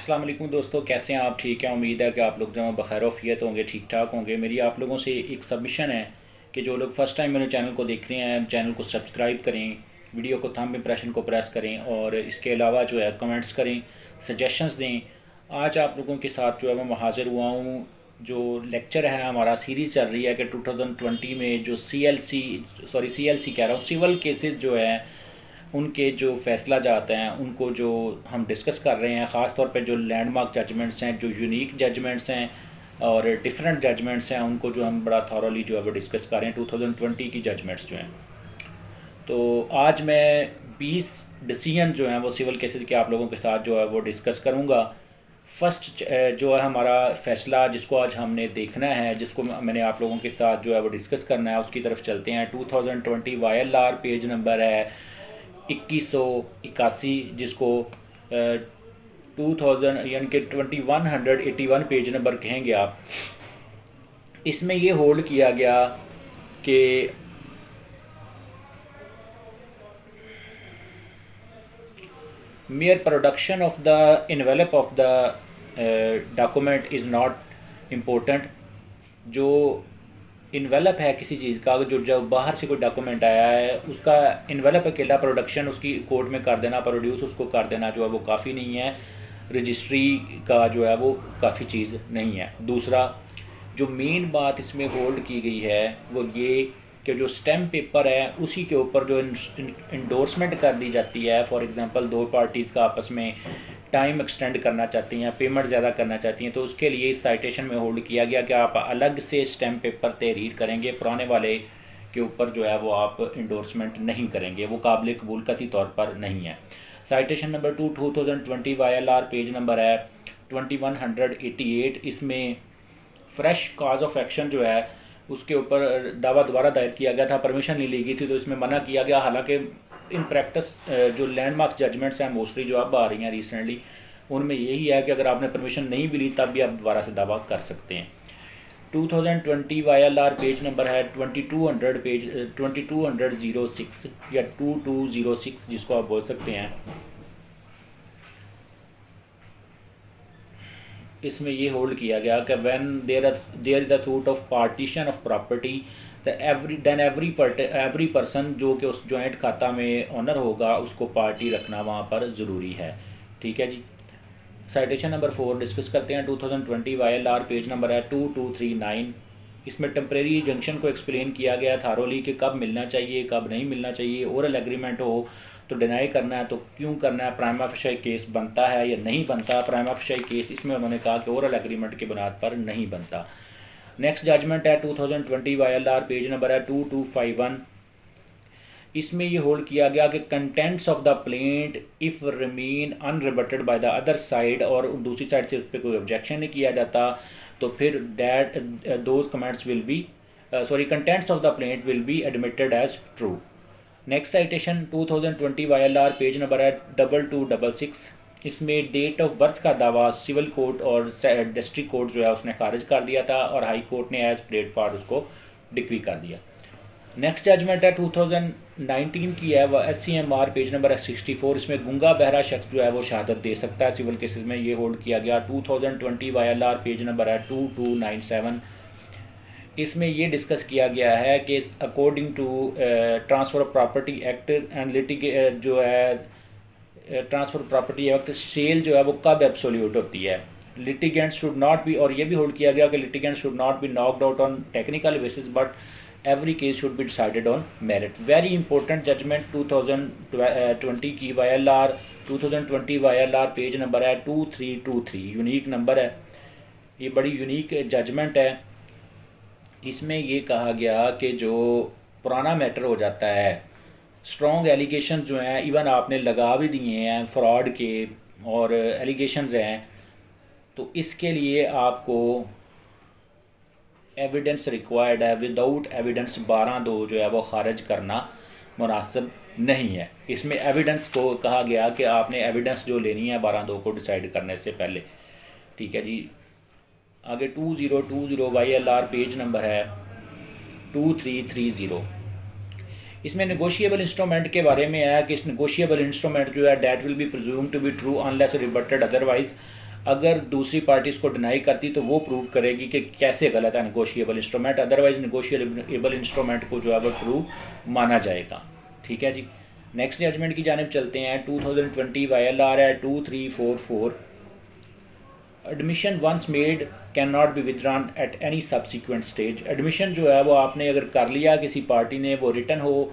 अस्सलाम वालेकुम दोस्तों, कैसे हैं आप? ठीक है, उम्मीद है कि आप लोग जो बखैर वफ़ियत होंगे, ठीक ठाक होंगे। मेरी आप लोगों से एक सबमिशन है कि जो लोग फ़र्स्ट टाइम मेरे चैनल को देख रहे हैं, चैनल को सब्सक्राइब करें, वीडियो को थंब इम्प्रेशन को प्रेस करें और इसके अलावा जो है कमेंट्स करें, सजेशंस दें। आज आप लोगों के साथ जो है मैं हाज़िर हुआ हूँ। जो लेक्चर है, हमारा सीरीज़ चल रही है कि 2020 में जो CLC कह रहा हूँ, सिविल केसेस जो है उनके जो फैसला जाते हैं उनको जो हम डिस्कस कर रहे हैं, ख़ास तौर पे जो लैंडमार्क जजमेंट्स हैं, जो यूनिक जजमेंट्स हैं और डिफरेंट जजमेंट्स हैं, उनको जो हम बड़ा थॉरली जो है वो डिस्कस कर रहे हैं 2020 की जजमेंट्स जो हैं। तो आज मैं 20 डिसीजन जो हैं वो सिविल केसेस के आप लोगों के साथ जो है वो डिस्कस करूँगा। फर्स्ट जो है हमारा फ़ैसला जिसको आज हमने देखना है, जिसको मैंने आप लोगों के साथ जो है वो डिस्कस करना है, उसकी तरफ चलते हैं। 2020 YLR पेज नंबर है 2181, जिसको 2000 यानी कि 2181 पेज नंबर कहेंगे आप। इसमें ये होल्ड किया गया कि mere production of the envelope of the document is not important। जो इन्वेलप है किसी चीज़ का, जो जब बाहर से कोई डॉक्यूमेंट आया है उसका इन्वेलप अकेला प्रोडक्शन उसकी कोर्ट में कर देना, प्रोड्यूस उसको कर देना जो है वो काफ़ी नहीं है। रजिस्ट्री का जो है वो काफ़ी चीज़ नहीं है। दूसरा जो मेन बात इसमें होल्ड की गई है वो ये कि जो स्टैम्प पेपर है उसी के ऊपर जो इंडोर्समेंट कर दी जाती है। फॉर एग्जांपल दो पार्टीज़ का आपस में टाइम एक्सटेंड करना चाहती हैं, पेमेंट ज़्यादा करना चाहती हैं, तो उसके लिए इस साइटेशन में होल्ड किया गया कि आप अलग से स्टैम्प पेपर तहरीर करेंगे, पुराने वाले के ऊपर जो है वो आप इंडोर्समेंट नहीं करेंगे, वो काबिल कबूल कती तौर पर नहीं है। Citation number 2020 YLR page number है 2188। इसमें फ्रेश काज ऑफ एक्शन जो है उसके ऊपर दावा दोबारा दायर किया गया था, परमिशन नहीं ली गई थी, तो इसमें मना किया गया। हालांकि इन प्रैक्टिस जो लैंडमार्क जजमेंट्स हैं मोस्टली जो अब आ रही हैं रिसेंटली, उनमें यही है कि अगर आपने परमिशन नहीं भी ली तब भी आप दोबारा से दावा कर सकते हैं। 2020 YLR पेज नंबर है 2206 या 2206 जिसको आप बोल सकते हैं। इसमें ये होल्ड किया गया कि when there is a suit of partition of property every person जो कि उस जॉइंट खाता में ऑनर होगा उसको पार्टी रखना वहाँ पर ज़रूरी है। ठीक है जी। साइटेशन नंबर 4 डिस्कस करते हैं। 2020 YLR पेज नंबर है 2239। इसमें टेम्प्रेरी जंक्शन को एक्सप्लेन किया गया थारोली कि कब मिलना चाहिए कब नहीं मिलना चाहिए। ओरल एग्रीमेंट हो तो डिनाई करना है तो क्यों करना है, प्राइमा फेशियल केस बनता है या नहीं बनता। प्राइमा फेशियल केस इसमें उन्होंने कहा कि ओरल एग्रीमेंट के बुनियाद पर नहीं बनता। नेक्स्ट जजमेंट है 2020 YLR पेज नंबर है 2251। इसमें ये होल्ड किया गया कि contents of the plaint if remain unrebutted by the other side, और दूसरी साइड से उस पर कोई ऑब्जेक्शन नहीं किया जाता तो फिर that those comments will be contents of the plaint will be admitted as true. Next citation 2020 YLR page number है 2266। इसमें डेट ऑफ बर्थ का दावा सिविल कोर्ट और डिस्ट्रिक्ट कोर्ट जो है उसने खारिज कर दिया था और हाई कोर्ट ने एज प्लेड फॉर उसको डिक्री कर दिया। नेक्स्ट जजमेंट है 2019 की है, वह SCMR पेज नंबर है 64। इसमें गूंगा बहरा शख्स जो है वो शहादत दे सकता है सिविल केसेस में, ये होल्ड किया गया। 2020 YLR पेज नंबर है 2297। इसमें ये डिस्कस किया गया है कि according to transfer of property act and जो है ट्रांसफ़र प्रॉपर्टी एक्ट, सेल जो है वो कब एब्सोल्यूट होती है। लिटिगेंट शुड नॉट बी, और ये भी होल्ड किया गया कि litigant should not be knocked out on technical basis but every case should be decided on merit. Very important judgement 2020 की YLR 2020 YLR पेज नंबर है 2323, यूनिक नंबर है, ये बड़ी यूनिक जजमेंट है। इसमें ये कहा गया कि जो पुराना मैटर हो जाता है, स्ट्रॉन्ग एलिगेशन जो हैं इवन आपने लगा भी दिए हैं फ्रॉड के और एलिगेशंस हैं, तो इसके लिए आपको एविडेंस रिक्वायर्ड है। विदाउट एविडेंस 12(2) जो है वो खारिज करना मुनासिब नहीं है। इसमें एविडेंस को कहा गया कि आपने एविडेंस जो लेनी है 12(2) को डिसाइड करने से पहले। ठीक है जी। आगे 2020 YLR पेज नंबर है 2330। इसमें नेगोशिएबल इंस्ट्रूमेंट के बारे में है कि इस नेगोशिएबल इंस्ट्रूमेंट जो है that will be presume to be true unless rebutted otherwise. अगर दूसरी पार्टी इसको डिनाई करती तो वो प्रूव करेगी कि कैसे गलत है negotiable instrument, otherwise negotiable instrument को जो है वो ट्रू माना जाएगा। ठीक है जी। नेक्स्ट जजमेंट की जानिब चलते हैं। 2020 YLR है 2344। Admission once made can not be withdrawn at any subsequent stage. Admission जो है वो आपने अगर कर लिया किसी पार्टी ने, वो रिटर्न हो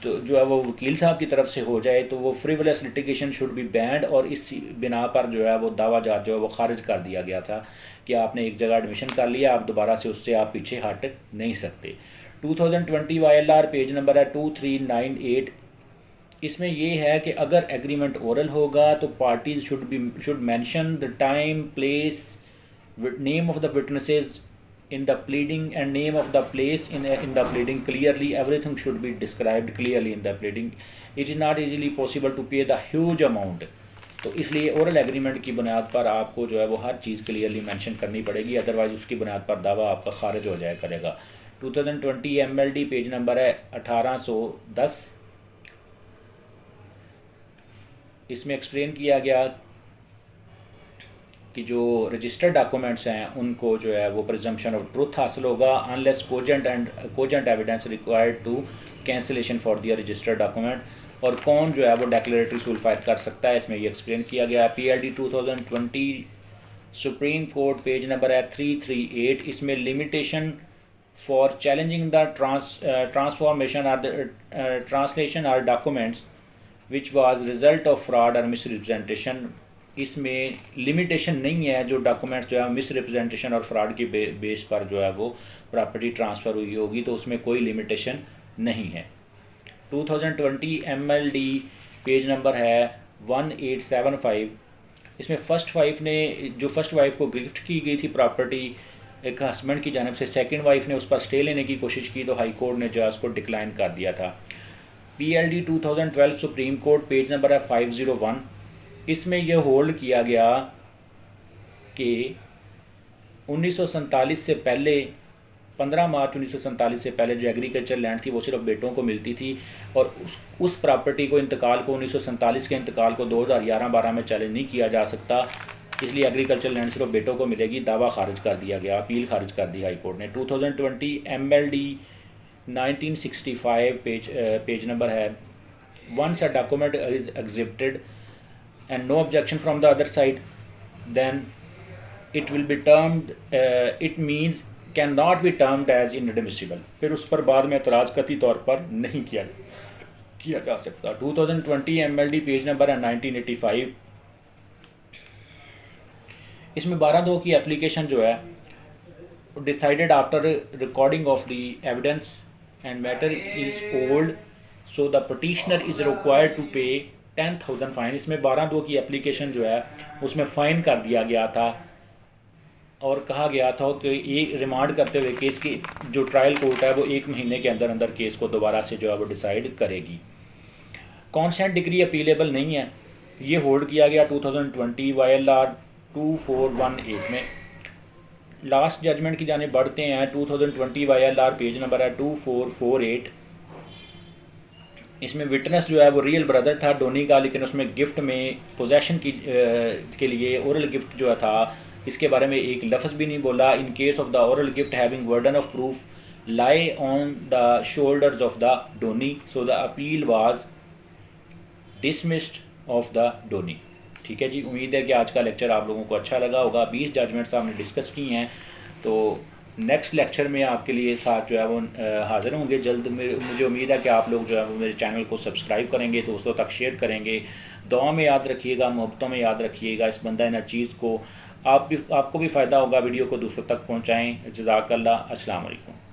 तो जो है वो वकील साहब की तरफ से हो जाए तो वो frivolous litigation should be band, और इस बिना पर जो है वो दावा जात जो है वो खारिज कर दिया गया था कि आपने एक जगह एडमिशन कर लिया, आप दोबारा से उससे आप पीछे हट नहीं सकते। 2020 YLR पेज नंबर है 2398। इसमें ये है कि अगर एग्रीमेंट ओरल होगा तो parties should mention the time, place, name of the witnesses in the pleading and name of the place in the pleading clearly. Everything should be described clearly in the pleading. It is not easily possible to pay the huge amount. तो इसलिए oral agreement की बुनियाद पर आपको जो है वो हर चीज़ clearly mention करनी पड़ेगी, अदरवाइज उसकी बुनियाद पर दावा आपका खारिज हो जाया करेगा। 2020 MLD पेज नंबर है 1810। इसमें एक्सप्लेन किया गया कि जो रजिस्टर्ड डॉक्यूमेंट्स हैं उनको जो है वो प्रिजम्पशन ऑफ ट्रुथ हासिल होगा unless cogent evidence required to cancellation for their registered document. और कौन जो है वो डेक्लेरेटरी सूल फाइल कर सकता है, इसमें ये एक्सप्लेन किया गया। PLD 2020 supreme court page number है 338। इसमें limitation for challenging the transformation or translation or documents which was result of fraud और मिसरिप्रेजेंटेशन। इसमें लिमिटेशन नहीं है, जो डॉक्यूमेंट्स जो है मिस रिप्रेजेंटेशन और फ्रॉड के बेस पर जो है वो प्रॉपर्टी ट्रांसफ़र हुई होगी, तो उसमें कोई लिमिटेशन नहीं है। 2020 MLD पेज नंबर है 1875। इसमें फर्स्ट वाइफ को गिफ्ट की गई थी प्रॉपर्टी एक हस्बैंड की जानब से, सेकंड वाइफ ने उस पर स्टे लेने की कोशिश की तो हाई कोर्ट ने जो है उसको डिक्लाइन कर दिया था। PLD 2012 supreme court page number है 501। इसमें यह होल्ड किया गया कि 1947 से पहले 15 मार्च 1947 से पहले जो एग्रीकल्चर लैंड थी वो सिर्फ बेटों को मिलती थी, और उस प्रॉपर्टी को 1947 के इंतकाल को 2011-12 में चैलेंज नहीं किया जा सकता, इसलिए एग्रीकल्चर लैंड सिर्फ बेटों को मिलेगी। दावा खारिज कर दिया गया, अपील खारिज कर दी हाई कोर्ट ने। 2020 MLD 1965 पेज नंबर है। Once a document is exhibited and no objection from the other side, then it will be termed it means cannot be termed as inadmissible। फिर उस पर बाद में एतराज़ कतई तौर पर नहीं किया जा सकता। 2020 MLD पेज नंबर है 1985। इसमें 12(2) की एप्लीकेशन जो है decided after recording of the evidence and matter is old, so the petitioner is required to pay 10,000 fine. इसमें 12(2) की एप्लीकेशन जो है उसमें फ़ाइन कर दिया गया था और कहा गया था कि ये रिमांड करते हुए केस की जो ट्रायल कोर्ट है वो 1 महीने के अंदर अंदर केस को दोबारा से जो है वो डिसाइड करेगी। कॉन्सेंट डिग्री अपीलेबल नहीं है, ये होल्ड किया गया 2020 YLR 2418 में। लास्ट जजमेंट की जाने बढ़ते हैं। 2020 YLR पेज नंबर है 2448। इसमें विटनेस जो है वो रियल ब्रदर था डोनी का, लेकिन उसमें गिफ्ट में पोजेशन के लिए ओरल गिफ्ट जो था इसके बारे में एक लफ्ज़ भी नहीं बोला। In case of the oral gift having वर्डन of proof lie on the shoulders of the Downey, so the appeal was dismissed of the Downey. ठीक है जी, उम्मीद है कि आज का लेक्चर आप लोगों को अच्छा लगा होगा। 20 जजमेंट्स हमने डिस्कस की हैं, तो नेक्स्ट लेक्चर में आपके लिए साथ जो है वो हाज़िर होंगे जल्द। मुझे उम्मीद है कि आप लोग जो है वो मेरे चैनल को सब्सक्राइब करेंगे, दोस्तों तक शेयर करेंगे, दुआ में याद रखिएगा, मोहब्बतों में याद रखिएगा इस बंदा न चीज़ को। आपको भी फ़ायदा होगा, वीडियो को दूसरों तक पहुँचाएँ। जज़ाकल्लाह। अस्सलाम वालेकुम।